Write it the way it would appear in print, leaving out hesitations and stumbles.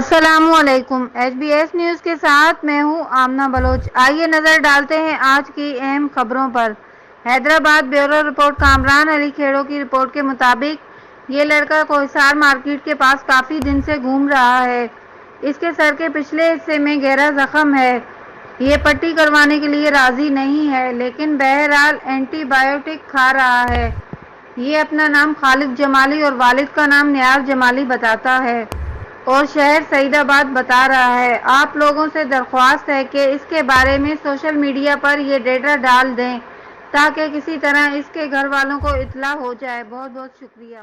السلام علیکم۔ H B S news کے ساتھ میں ہوں آمنہ بلوچ۔ آئیے نظر ڈالتے ہیں آج کی اہم خبروں پر۔ Hyderabad bureau report. کامران علی کھیڑو کی رپورٹ کے مطابق یہ لڑکا کوہسار مارکیٹ کے پاس کافی دن سے گھوم رہا ہے۔ اس کے سر کے پچھلے حصے میں گہرا زخم ہے۔ یہ پٹی کروانے کے لیے راضی نہیں ہے لیکن بہرحال اینٹی بائیوٹک کھا رہا ہے۔ یہ اپنا نام خالد جمالی اور والد کا نام نیاز جمالی بتاتا ہے اور شہر سعید آباد بتا رہا ہے۔ آپ لوگوں سے درخواست ہے کہ اس کے بارے میں سوشل میڈیا پر یہ ڈیٹا ڈال دیں تاکہ کسی طرح اس کے گھر والوں کو اطلاع ہو جائے۔ بہت بہت شکریہ۔